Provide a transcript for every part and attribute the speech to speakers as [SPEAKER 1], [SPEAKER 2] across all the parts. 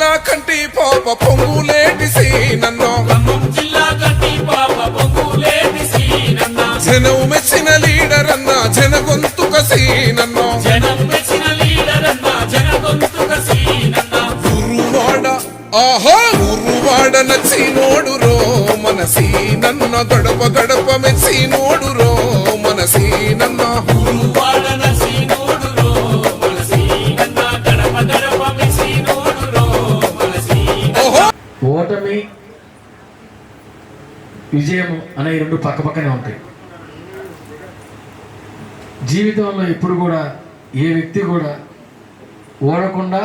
[SPEAKER 1] జిల్లా కంటి పాప పొంగులేటి సీనన్నో జనం మెచ్చిన లీడర్ అన్న జన గొంతుక సీనన్నో ఉరువాడ ఆహా ఉరువాడ నచ్చినోడు రో మన సీనన్న గడప గడప మెచ్చినోడు రో మన సీనన్న ఉరువాడ నచ్చినోడు రో మన సీనన్న గడప గడప మెచ్చినోడు రో మన సీనన్న.
[SPEAKER 2] ఓటమి విజయం అనే రెండు పక్కపక్కనే ఉంటాయి. జీవితంలో ఎప్పుడు కూడా ఏ వ్యక్తి కూడా ఓడకుండా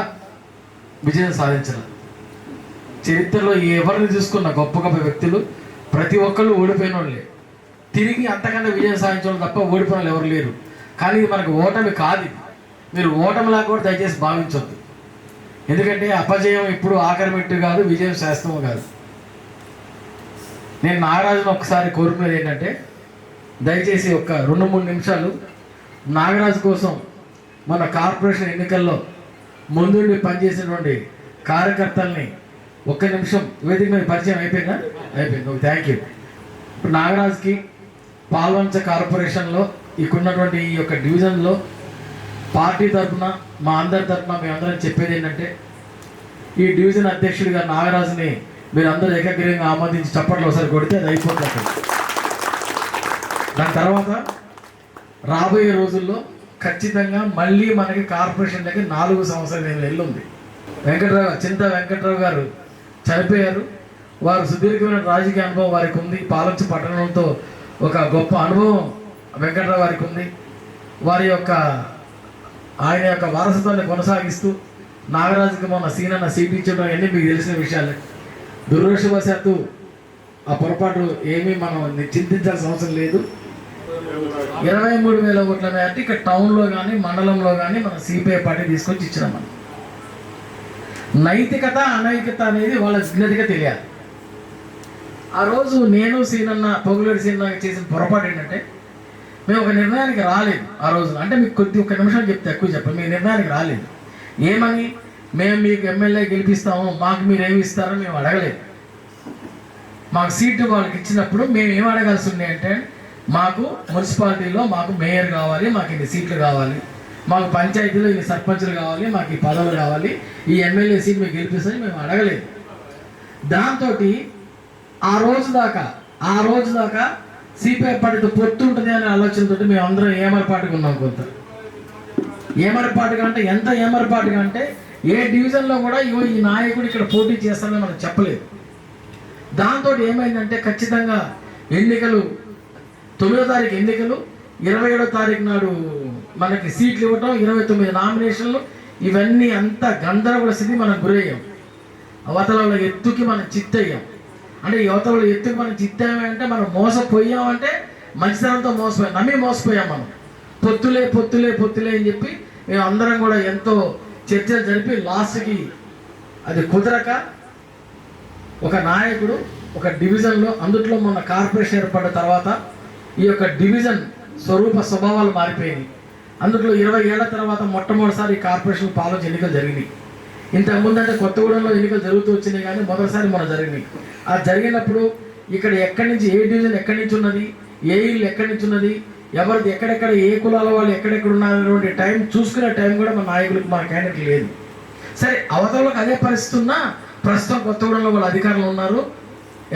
[SPEAKER 2] విజయం సాధించరు. చరిత్రలో ఎవరిని చూసుకున్న గొప్ప గొప్ప వ్యక్తులు ప్రతి ఒక్కళ్ళు ఓడిపోయిన వాళ్ళే. తిరిగి అంతకన్నా విజయం సాధించడం తప్ప ఓడిపోయిన వాళ్ళు ఎవరు లేరు. కానీ ఇది మనకు ఓటమి కాదు. మీరు ఓటమిలా కూడా దయచేసి భావించవద్దు. ఎందుకంటే అపజయం ఇప్పుడు ఆఖరి మెట్టు కాదు, విజయం శాస్త్రము కాదు. నేను నాగరాజును ఒకసారి కోరుకునేది ఏంటంటే దయచేసి ఒక 2-3 నిమిషాలు నాగరాజు కోసం మన కార్పొరేషన్ ఎన్నికల్లో ముందుండి పనిచేసినటువంటి కార్యకర్తల్ని 1 నిమిషం వేదిక మీద పరిచయం అయిపోయిందా? అయిపోయింది. Thank you. ఇప్పుడు నాగరాజుకి పాల్వంచ కార్పొరేషన్లో ఇక్కడున్నటువంటి ఈ యొక్క డివిజన్లో పార్టీ తరఫున మా అందరి తరఫున మేమందరం చెప్పేది ఏంటంటే ఈ డివిజన్ అధ్యక్షుడిగా నాగరాజుని మీరు అందరూ ఏకగ్రీవంగా ఆమోదించి చప్పట్లు ఒకసారి కొడితే అది అయిపోతుంది. దాని తర్వాత రాబోయే రోజుల్లో ఖచ్చితంగా మళ్ళీ మనకి కార్పొరేషన్లకి 4 సంవత్సరాల నెలలుంది. చింత వెంకట్రావు గారు చనిపోయారు. వారు సుదీర్ఘమైన రాజకీయ అనుభవం వారికి ఉంది. పాలంచ పట్టణంతో ఒక గొప్ప అనుభవం వెంకట్రావు వారికి ఉంది. వారి యొక్క ఆయన యొక్క వారసత్వాన్ని కొనసాగిస్తూ నాగరాజుకి మొన్న సీనన్న సీట్ ఇచ్చడం అన్నీ మీకు తెలిసిన విషయాలే. దురదృష్టవశాత్తు ఆ పొరపాటు ఏమీ మనం చింతించాల్సిన అవసరం లేదు. 23,000 ఓట్ల మేరటి ఇక్కడ టౌన్లో కానీ మండలంలో కానీ మన సిపిఐ పార్టీ తీసుకొచ్చి ఇచ్చినాం. మనం నైతికత అనైతికత అనేది వాళ్ళ జిన్నదిగా తెలియాలి. ఆ రోజు నేను సీనన్న పొగులేటి సీనన్న చేసిన పొరపాటు ఏంటంటే మేము ఒక నిర్ణయానికి రాలేదు. ఆ రోజు అంటే మీకు ఒక నిమిషం చెప్తే ఎక్కువ చెప్పండి. మీ నిర్ణయానికి రాలేదు. ఏమని మేము మీకు ఎమ్మెల్యే గెలిపిస్తాము, మాకు మీరు ఏమి ఇస్తారో మేము అడగలేదు. మాకు సీటు వాళ్ళకి ఇచ్చినప్పుడు మేము ఏం అడగాల్సి ఉంది అంటే మాకు మున్సిపాలిటీలో మాకు మేయర్ కావాలి, మాకు ఇన్ని సీట్లు కావాలి, మాకు పంచాయతీలో ఇన్ని సర్పంచులు కావాలి, మాకు ఈ పదవులు కావాలి, ఈ ఎమ్మెల్యే సీట్ మీకు గెలిపిస్తామని మేము అడగలేదు. దాంతో ఆ రోజు దాకా సిపిఐ పార్టీతో పొత్తు ఉంటుంది అనే ఆలోచనతో మేము అందరం ఏమరపాటుగా ఉన్నాం. కొంత ఏమరపాటుగా అంటే ఎంత ఏమరపాటుగా అంటే ఏ డివిజన్లో కూడా ఈ నాయకుడు ఇక్కడ పోటీ చేస్తారని మనకు చెప్పలేదు. దాంతో ఏమైందంటే ఖచ్చితంగా ఎన్నికలు 9వ తారీఖు ఎన్నికలు, 27వ తారీఖు నాడు మనకి సీట్లు ఇవ్వటం, 29 నామినేషన్లు, ఇవన్నీ అంతా గందరగోళ స్థితి మనం గురయ్యాం. అవతల ఎత్తుకి మనం చిత్తయ్యాం. అంటే యువతల ఎత్తుకి మనం చిత్తామంటే మనం మోసపోయామంటే మంచితనంతో నమ్మి మోసపోయాం. మనం పొత్తులే అని చెప్పి మేము అందరం కూడా ఎంతో చర్చలు జరిపి లాస్ట్కి అది కుదరక ఒక నాయకుడు ఒక డివిజన్లో, అందుట్లో మొన్న కార్పొరేషన్ ఏర్పడిన తర్వాత ఈ యొక్క డివిజన్ స్వరూప స్వభావాలు మారిపోయినాయి. అందుట్లో 20 ఏళ్ల తర్వాత మొట్టమొదటిసారి కార్పొరేషన్ పాలన ఎన్నికలు జరిగినాయి. ఇంతకుముందు అంటే కొత్తగూడెంలో ఎన్నికలు జరుగుతూ వచ్చినాయి, కానీ మొదటిసారి మన జరిగినాయి. అది జరిగినప్పుడు ఇక్కడ ఎక్కడి నుంచి ఏ డివిజన్ ఎక్కడి నుంచి ఉన్నది, ఏ ఇల్లు ఎక్కడి నుంచి ఉన్నది, ఎవరిది ఎక్కడెక్కడ, ఏ కులాల వాళ్ళు ఎక్కడెక్కడ ఉన్నారనేటువంటి టైం చూసుకునే టైం కూడా మన నాయకులకు మన క్యాండిడేట్ లేదు. సరే, అవతలకు అదే పరిస్థితి ఉన్నా ప్రస్తుతం కొత్తగూడెంలో వాళ్ళు అధికారులు ఉన్నారు.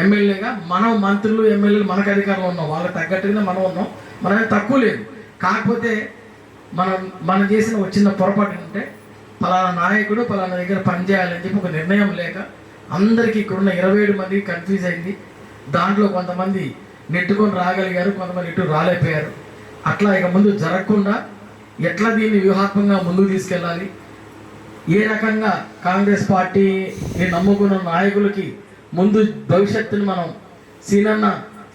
[SPEAKER 2] ఎమ్మెల్యేగా మనం మంత్రులు ఎమ్మెల్యేలు మనకు అధికారంలో ఉన్నాం. వాళ్ళకి తగ్గట్టుగానే మనం ఉన్నాం. మనమే తక్కువ లేదు. కాకపోతే మనం చేసిన ఒక చిన్న పొరపాటు ఏంటంటే పలానా నాయకుడు పలానా దగ్గర పనిచేయాలని చెప్పి ఒక నిర్ణయం లేక అందరికీ ఇక్కడున్న 27 మందికి కన్ఫ్యూజ్ అయింది. దాంట్లో కొంతమంది నెట్టుకొని రాగలిగారు, కొంతమంది నెట్టు రాలేకపోయారు. అట్లా ఇక ముందు జరగకుండా ఎట్లా దీన్ని వ్యూహాత్మకంగా ముందుకు తీసుకెళ్ళాలి, ఏ రకంగా కాంగ్రెస్ పార్టీని నమ్ముకున్న నాయకులకి ముందు భవిష్యత్తుని మనం సీనన్న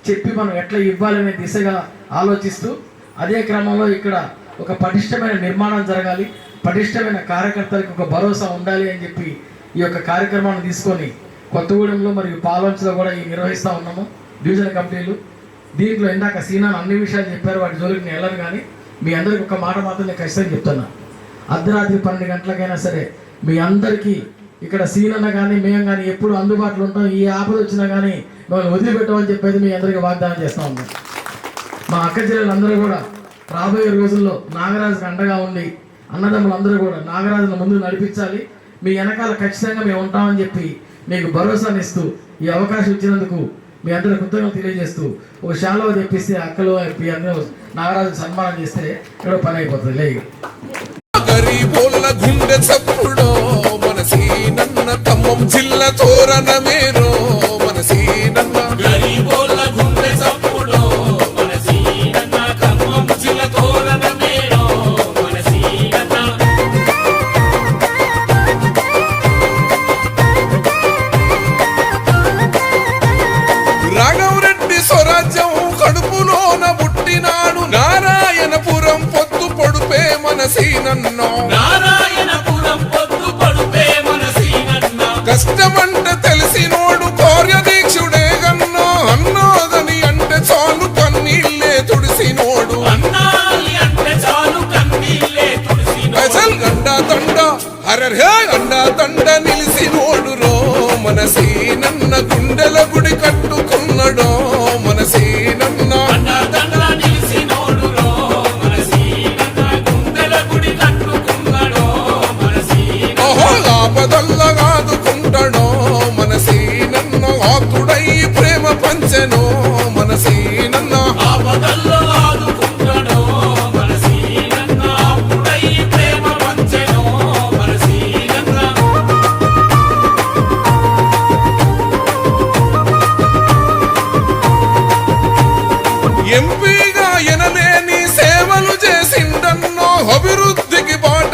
[SPEAKER 2] చెప్పి మనం ఎట్లా ఇవ్వాలనే దిశగా ఆలోచిస్తూ అదే క్రమంలో ఇక్కడ ఒక పటిష్టమైన నిర్మాణం జరగాలి, పటిష్టమైన కార్యకర్తలకు ఒక భరోసా ఉండాలి అని చెప్పి ఈ యొక్క కార్యక్రమాన్ని తీసుకొని కొత్తగూడెంలో మరియు పాలంచలో కూడా నిర్వహిస్తూ ఉన్నాము డివిజన్ కమిటీలు. దీంట్లో ఇందాక సీనాన్ అన్ని విషయాలు చెప్పారు, వాటి జోలికి నేను వెళ్ళను. కానీ మీ అందరికి ఒక మాట మాత్రం నేను ఖచ్చితంగా చెప్తున్నా, అర్ధరాత్రి 12 గంటలకైనా సరే మీ అందరికీ ఇక్కడ సీనన్న కానీ మేము కానీ ఎప్పుడు అందుబాటులో ఉంటాం. ఈ ఆపద వచ్చినా కానీ మిమ్మల్ని వదిలిపెట్టమని చెప్పేది మీ అందరికీ వాగ్దానం చేస్తూ ఉన్నాం. మా అక్క చెల్లెలందరూ కూడా రాబోయే రోజుల్లో నాగరాజుకి అండగా ఉండి అన్నదమ్ములందరూ కూడా నాగరాజును ముందు నడిపించాలి. మీ వెనకాల ఖచ్చితంగా మేము ఉంటామని చెప్పి మీకు భరోసాని ఇస్తూ ఈ అవకాశం ఇచ్చినందుకు మీ అందరూ కృతజ్ఞతలు తెలియజేస్తూ ఒక శాలువ తెప్పిస్తే అక్కలు అందరూ నాగరాజు సన్మానం చేస్తే ఇక్కడ పని అయిపోతుంది. లేదు
[SPEAKER 1] గరీబోళ్ళ గుండె చప్పుడో మనసీనన్న ఖమ్మం జిల్లా తోరణమేరో మనసీనన్న
[SPEAKER 3] గరీబోళ్ళ గుండె చప్పుడో మనసీనన్న ఖమ్మం జిల్లా తోరణమేరో మనసీనన్న
[SPEAKER 1] రాఘవరెడ్డి స్వరాజ్యం కడుపులోన పుట్టినాడు నారాయణపురం పొత్తు పొడుపే మనసీనన్నో
[SPEAKER 3] నారాయణపురం పొద్దు పడుపే మనసీనన్న
[SPEAKER 1] కష్టమంటే తెలిసినోడు కార్యదీక్షుడే గన్నా అన్నాదని అంటే చాలు కన్నీళ్ళే తుడిసినోడు
[SPEAKER 3] అన్నాలి అంటే చాలు కన్నీళ్ళే తుడిసినోడు
[SPEAKER 1] అసలు గండా తండ హరహే గండా తండ నిలిసినోడు రో మనసీనన్న గుండెల గుడి కట్టుకున్నడో మనసీనన్న
[SPEAKER 3] అన్నదండ నిలిసినోడురో మనసీనన్న గుండెల గుడి కట్టుకున్నాడో మనసీనన్న
[SPEAKER 1] ఓహో ఆపదల్ల కాదుకుంటాడో మనసీనన్న ఆతుడై ప్రేమ పంచెనో మనసీనన్న
[SPEAKER 3] ఆపదల్లో ఆదుకుంటాడో మనసీనన్న అప్పుడై ప్రేమ పంచెనో మనసీనన్న
[SPEAKER 1] ఎంపీగా ఎనలేని